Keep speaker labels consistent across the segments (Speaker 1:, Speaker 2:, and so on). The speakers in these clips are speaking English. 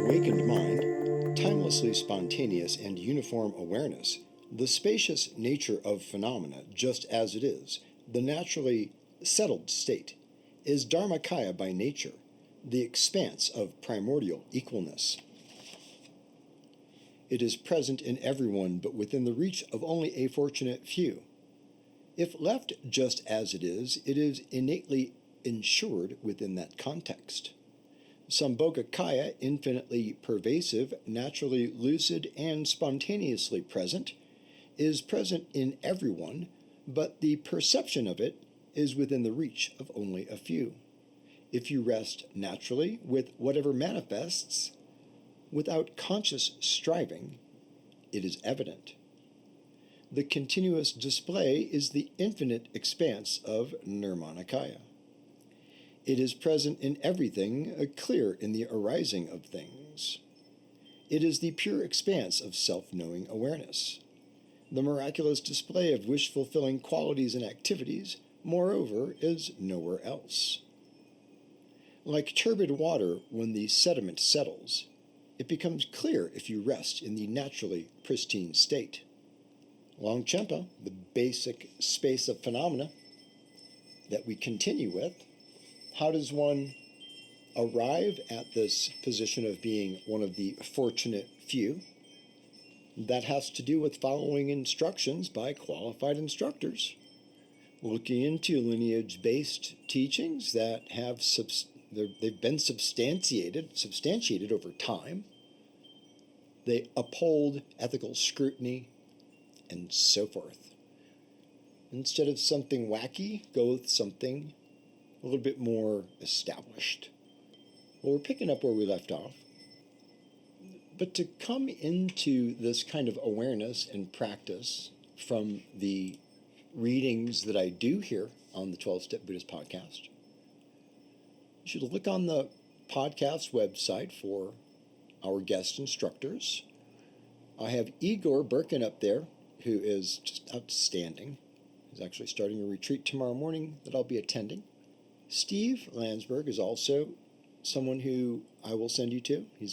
Speaker 1: awakened mind, timelessly spontaneous and uniform awareness, the spacious nature of phenomena just as it is, the naturally settled state, is Dharmakaya by nature, the expanse of primordial equalness. It is present in everyone but within the reach of only a fortunate few. If left just as it is innately ensured within that context. Sambhogakaya, infinitely pervasive, naturally lucid, and spontaneously present, is present in everyone, but the perception of it is within the reach of only a few. If you rest naturally with whatever manifests, without conscious striving, it is evident. The continuous display is the infinite expanse of Nirmanakaya. It is present in everything, clear in the arising of things. It is the pure expanse of self-knowing awareness. The miraculous display of wish-fulfilling qualities and activities, moreover, is nowhere else. Like turbid water, when the sediment settles, it becomes clear if you rest in the naturally pristine state. Longchenpa, the basic space of phenomena that we continue with, how does one arrive at this position of being one of the fortunate few? That has to do with following instructions by qualified instructors, looking into lineage-based teachings that have they've been substantiated over time. They uphold ethical scrutiny and so forth. Instead of something wacky, go with something a little bit more established. Well, we're picking up where we left off. But to come into this kind of awareness and practice from the readings that I do here on the 12-Step Buddhist podcast, you should look on the podcast website for our guest instructors. I have Igor Birkin up there, who is just outstanding. He's actually starting a retreat tomorrow morning that I'll be attending. Steve Landsberg is also someone who I will send you to. He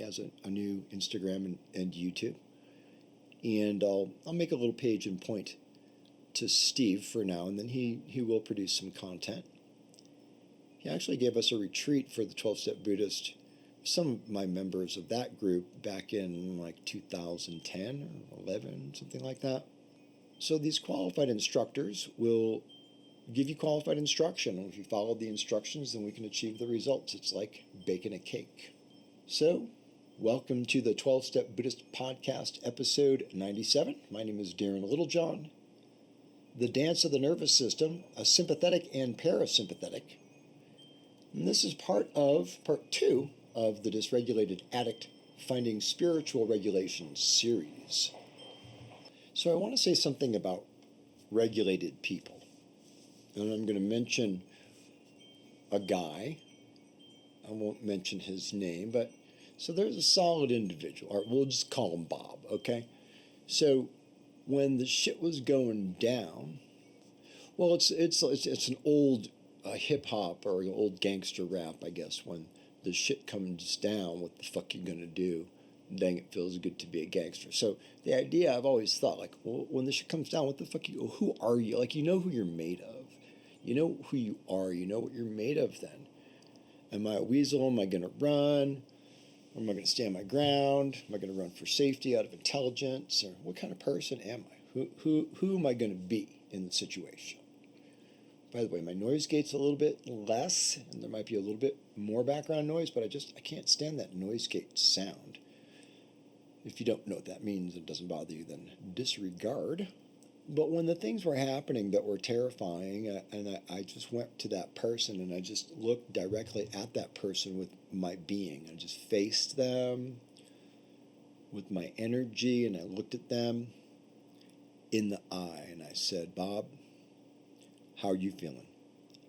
Speaker 1: has a new Instagram and YouTube. And I'll make a little page and point to Steve for now, and then he will produce some content. He actually gave us a retreat for the 12-Step Buddhist, some of my members of that group back in like 2010 or 11, something like that. So these qualified instructors will give you qualified instruction. And if you follow the instructions, then we can achieve the results. It's like baking a cake. So, welcome to the 12-Step Buddhist Podcast, episode 97. My name is Darren Littlejohn. The Dance of the Nervous System, a Sympathetic and Parasympathetic. And this is part 2 of the Disregulated Addict Finding Spiritual Regulation series. So I want to say something about regulated people. And I'm going to mention a guy. I won't mention his name, but so there's a solid individual, or we'll just call him Bob, okay? So when the shit was going down, well, it's an old hip hop or an old gangster rap, I guess. When the shit comes down, what the fuck you gonna do? Dang, it feels good to be a gangster. So the idea, I've always thought, like, well, when the shit comes down, what the fuck who are you? Like, you know who you're made of. You know who you are. You know what you're made of then. Am I a weasel? Am I going to run? Or am I going to stand my ground? Am I going to run for safety out of intelligence? Or what kind of person am I? Who am I going to be in the situation? By the way, my noise gate's a little bit less, and there might be a little bit more background noise, but I can't stand that noise gate sound. If you don't know what that means, it doesn't bother you, then disregard. But when the things were happening that were terrifying, and I just went to that person and I just looked directly at that person with my being. I just faced them with my energy, and I looked at them in the eye, and I said, Bob, how are you feeling?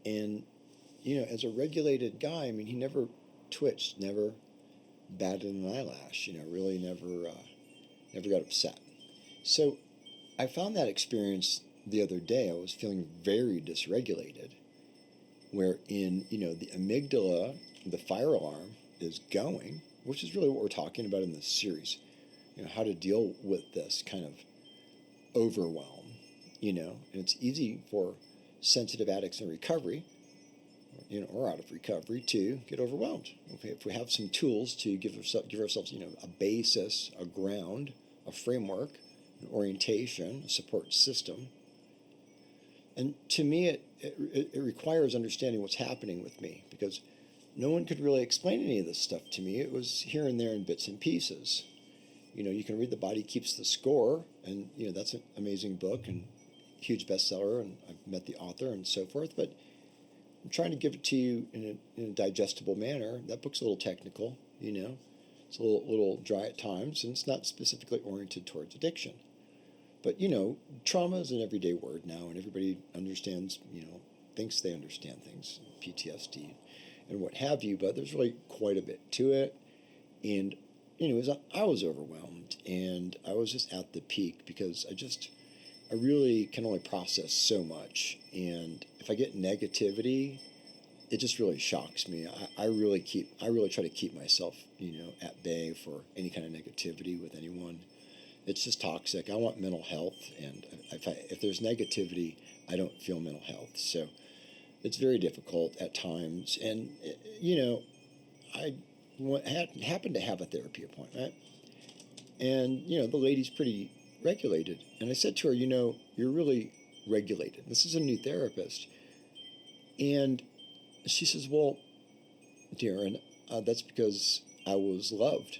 Speaker 1: And, as a regulated guy, I mean, he never twitched, never batted an eyelash, really never got upset. So I found that experience the other day. I was feeling very dysregulated, wherein, the amygdala, the fire alarm, is going, which is really what we're talking about in this series. How to deal with this kind of overwhelm, and it's easy for sensitive addicts in recovery, or out of recovery, to get overwhelmed. If we have some tools to give ourselves, a basis, a ground, a framework, an orientation, a support system. And to me, it requires understanding what's happening with me, because no one could really explain any of this stuff to me. It was here and there in bits and pieces. You can read The Body Keeps the Score, and that's an amazing book and huge bestseller, and I've met the author and so forth, but I'm trying to give it to you in a digestible manner. That book's a little technical, it's a little dry at times, and it's not specifically oriented towards addiction. But, trauma is an everyday word now, and everybody understands, thinks they understand things, PTSD and what have you, but there's really quite a bit to it. And, I was overwhelmed, and I was just at the peak, because I really can only process so much. And if I get negativity, it just really shocks me. I really try to keep myself, at bay for any kind of negativity with anyone. It's just toxic. I want mental health, and if there's negativity, I don't feel mental health. So it's very difficult at times. And, I happened to have a therapy appointment, and, the lady's pretty regulated. And I said to her, you're really regulated. This is a new therapist. And she says, well, Darren, that's because I was loved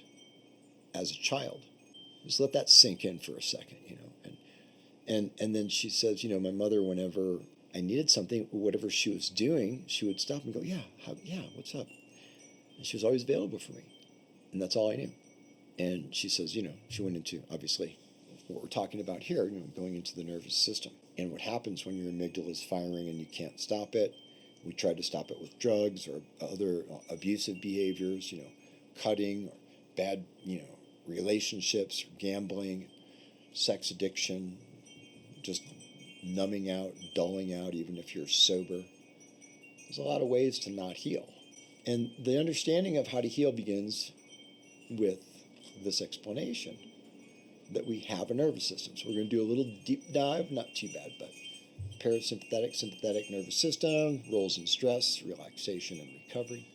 Speaker 1: as a child. Just let that sink in for a second, and then she says, my mother, whenever I needed something, whatever she was doing, she would stop and go, yeah, what's up? And she was always available for me, and that's all I knew. And she says, she went into, obviously, what we're talking about here, going into the nervous system, and what happens when your amygdala is firing and you can't stop it. We tried to stop it with drugs or other abusive behaviors, cutting, or bad, relationships, gambling, sex addiction, just numbing out, dulling out, even if you're sober. There's a lot of ways to not heal. And the understanding of how to heal begins with this explanation that we have a nervous system. So we're going to do a little deep dive, not too bad, but parasympathetic, sympathetic nervous system, roles in stress, relaxation and recovery,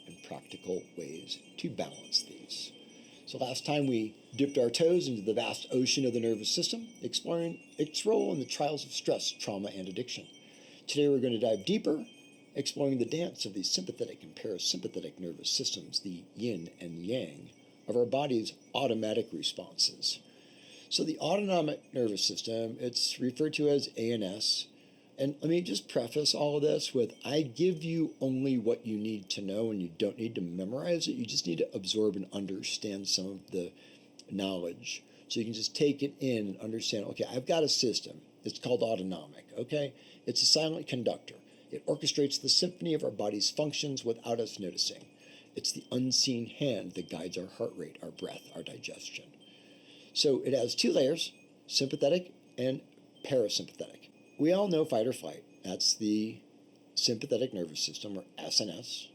Speaker 1: and practical ways to balance these. So last time we dipped our toes into the vast ocean of the nervous system, exploring its role in the trials of stress, trauma, and addiction. Today we're going to dive deeper, exploring the dance of the sympathetic and parasympathetic nervous systems, the yin and yang of our body's automatic responses. So the autonomic nervous system, it's referred to as ANS. And let me just preface all of this with, I give you only what you need to know, and you don't need to memorize it. You just need to absorb and understand some of the knowledge. So you can just take it in and understand, okay, I've got a system. It's called autonomic, okay? It's a silent conductor. It orchestrates the symphony of our body's functions without us noticing. It's the unseen hand that guides our heart rate, our breath, our digestion. So it has two layers, sympathetic and parasympathetic. We all know fight or flight. That's the sympathetic nervous system, or SNS.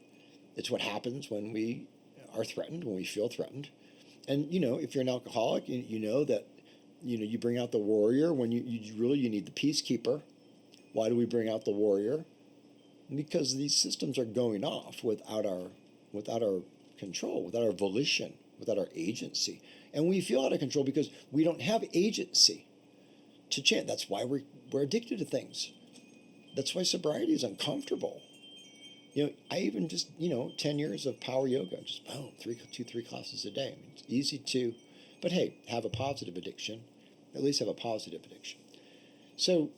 Speaker 1: It's what happens when we are threatened, when we feel threatened. And, if you're an alcoholic, you know that, you bring out the warrior when you need the peacekeeper. Why do we bring out the warrior? Because these systems are going off without our control, without our volition, without our agency. And we feel out of control because we don't have agency to change. That's why we're addicted to things. That's why sobriety is uncomfortable. I even just, 10 years of power yoga, just boom, 3 classes a day. I mean, it's easy to, but hey, have a positive addiction. At least have a positive addiction. So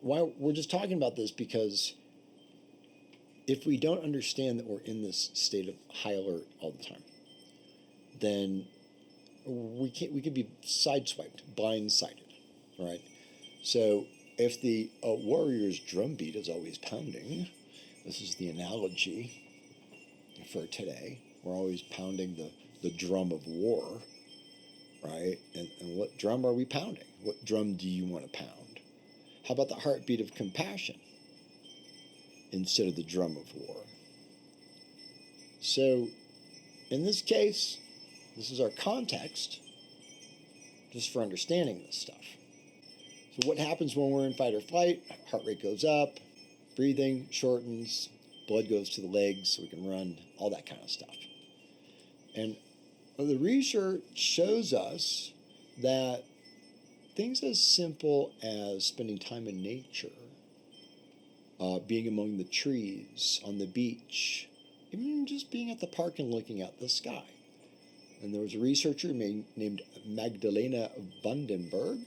Speaker 1: why we're just talking about this, because if we don't understand that we're in this state of high alert all the time, then we could be sideswiped, blindsided, right? So if the warrior's drumbeat is always pounding, this is the analogy for today. We're always pounding the drum of war, right? And what drum are we pounding? What drum do you want to pound? How about the heartbeat of compassion instead of the drum of war? So in this case, this is our context just for understanding this stuff. So what happens when we're in fight or flight? Heart rate goes up, breathing shortens, blood goes to the legs so we can run, all that kind of stuff. And the research shows us that things as simple as spending time in nature, being among the trees, on the beach, even just being at the park and looking at the sky. And there was a researcher named Magdalena Vandenberg.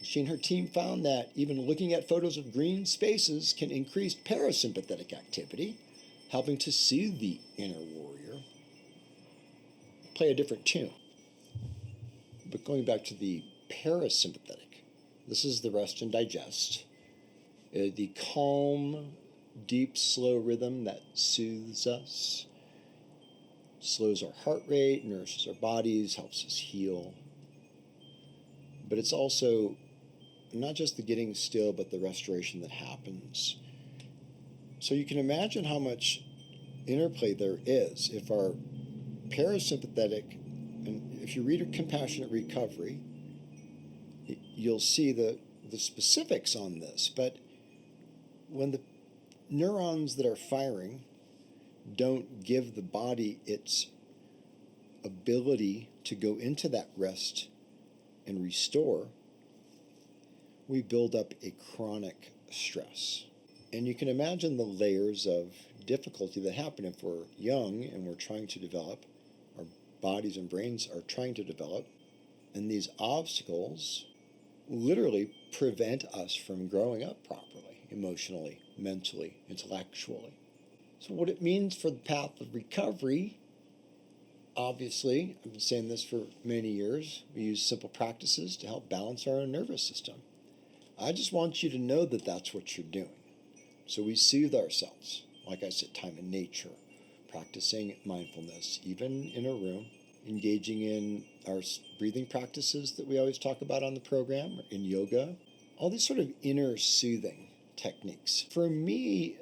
Speaker 1: She and her team found that even looking at photos of green spaces can increase parasympathetic activity, helping to soothe the inner warrior. Play a different tune. But going back to the parasympathetic, this is the rest and digest. The calm, deep, slow rhythm that soothes us, slows our heart rate, nourishes our bodies, helps us heal. But it's also not just the getting still, but the restoration that happens. So you can imagine how much interplay there is. If our parasympathetic, and if you read a Compassionate Recovery, you'll see the specifics on this, but when the neurons that are firing don't give the body its ability to go into that rest and restore, we build up a chronic stress. And you can imagine the layers of difficulty that happen if we're young and we're trying to develop, our bodies and brains are trying to develop, and these obstacles literally prevent us from growing up properly, emotionally, mentally, intellectually. So what it means for the path of recovery, obviously, I've been saying this for many years, we use simple practices to help balance our own nervous system. I just want you to know that that's what you're doing. So we soothe ourselves, like I said, time in nature, practicing mindfulness, even in a room, engaging in our breathing practices that we always talk about on the program, or in yoga, all these sort of inner soothing techniques. For me,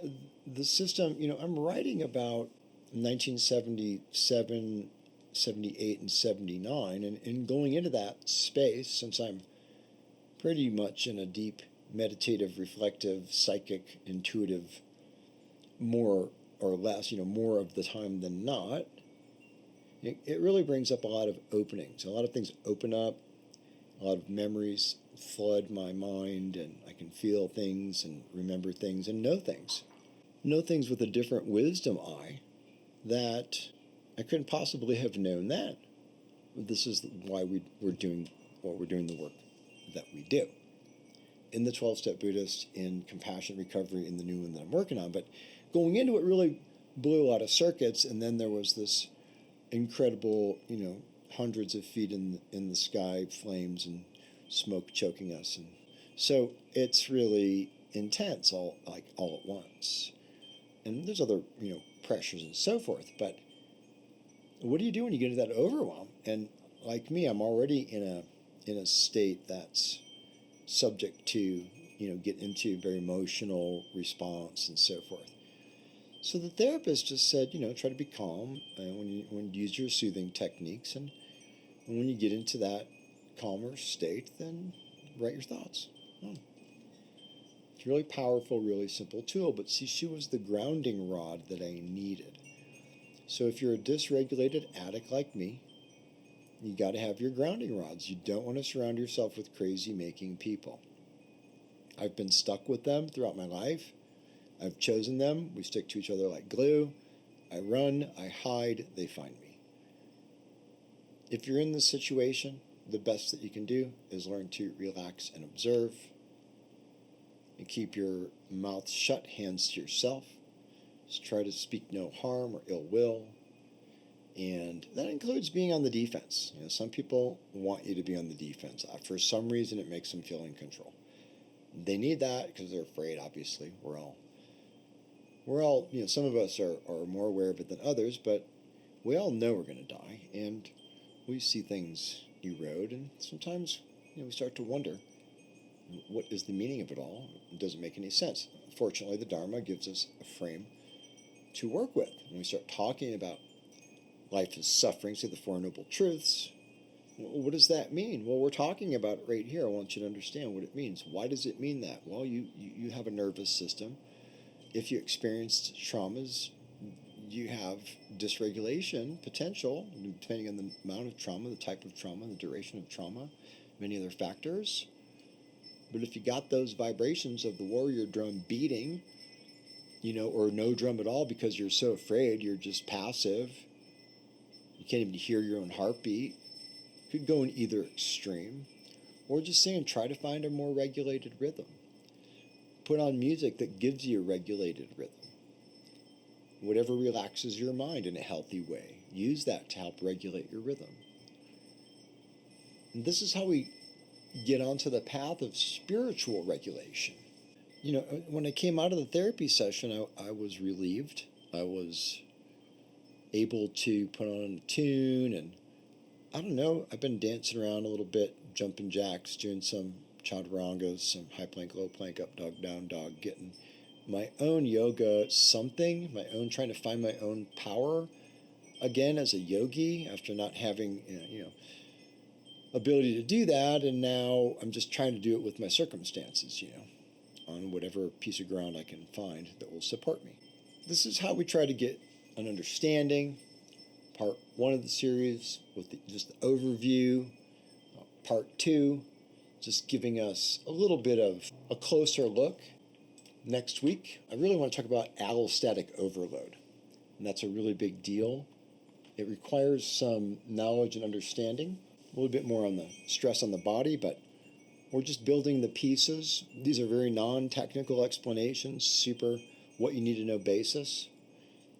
Speaker 1: the system, I'm writing about 1977, 78, and 79, and going into that space, since I'm pretty much in a deep meditative, reflective, psychic, intuitive, more or less, more of the time than not, it really brings up a lot of openings. A lot of things open up, a lot of memories flood my mind, and I can feel things and remember things and know things. Know things with a different wisdom eye that I couldn't possibly have known then. This is why we're doing the work that we do. In the 12-Step Buddhist, in Compassionate Recovery, in the new one that I'm working on. But going into it really blew a lot of circuits, and then there was this incredible, hundreds of feet in the sky, flames and smoke choking us. And so it's really intense all at once. And there's other, pressures and so forth. But what do you do when you get into that overwhelm? And like me, I'm already in a state that's subject to, get into very emotional response and so forth. So the therapist just said, try to be calm when you use your soothing techniques, and when you get into that calmer state, then write your thoughts. It's a really powerful, really simple tool, but see, she was the grounding rod that I needed. So if you're a dysregulated addict like me, you got to have your grounding rods. You don't want to surround yourself with crazy-making people. I've been stuck with them throughout my life. I've chosen them. We stick to each other like glue. I run, I hide, they find me. If you're in this situation, the best that you can do is learn to relax and observe, and keep your mouth shut, hands to yourself. Just try to speak no harm or ill will. And that includes being on the defense. Some people want you to be on the defense. For some reason, it makes them feel in control. They need that because they're afraid, obviously. We're all, some of us are more aware of it than others, but we all know we're going to die. And we see things erode, and sometimes, we start to wonder, what is the meaning of it all? It doesn't make any sense. Fortunately, the Dharma gives us a frame to work with. When we start talking about life is suffering, say the Four Noble Truths, what does that mean? Well, we're talking about it right here. I want you to understand what it means. Why does it mean that? Well, you have a nervous system. If you experienced traumas, you have dysregulation potential, depending on the amount of trauma, the type of trauma, the duration of trauma, many other factors. But if you got those vibrations of the warrior drum beating, or no drum at all because you're so afraid, you're just passive, you can't even hear your own heartbeat, could go in either extreme. Or just saying, try to find a more regulated rhythm. Put on music that gives you a regulated rhythm. Whatever relaxes your mind in a healthy way, use that to help regulate your rhythm. And this is how we get onto the path of spiritual regulation. When I came out of the therapy session, I was relieved. I was able to put on a tune, and I don't know, I've been dancing around a little bit, jumping jacks, doing some chaturangas, some high plank, low plank, up dog, down dog, getting my own yoga something, trying to find my own power again as a yogi after not having, ability to do that. And now I'm just trying to do it with my circumstances, on whatever piece of ground I can find that will support me. This is how we try to get an understanding. Part 1 of the series with just the overview. Part 2, just giving us a little bit of a closer look. Next week, I really want to talk about allostatic overload. And that's a really big deal. It requires some knowledge and understanding. A little bit more on the stress on the body, but we're just building the pieces. These are very non-technical explanations, super what you need to know basis.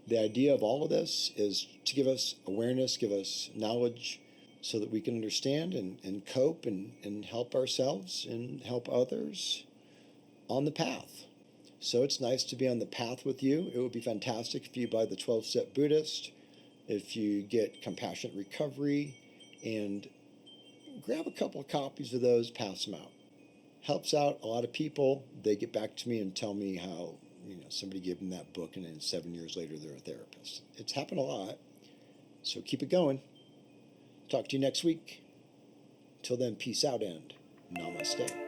Speaker 1: The idea of all of this is to give us awareness, give us knowledge so that we can understand and cope and help ourselves and help others on the path. So it's nice to be on the path with you. It would be fantastic if you buy the 12-Step Buddhist, if you get Compassionate Recovery, and grab a couple of copies of those, pass them out. Helps out a lot of people. They get back to me and tell me how somebody gave them that book and then 7 years later they're a therapist. It's happened a lot. So keep it going. Talk to you next week. Till then, peace out and namaste.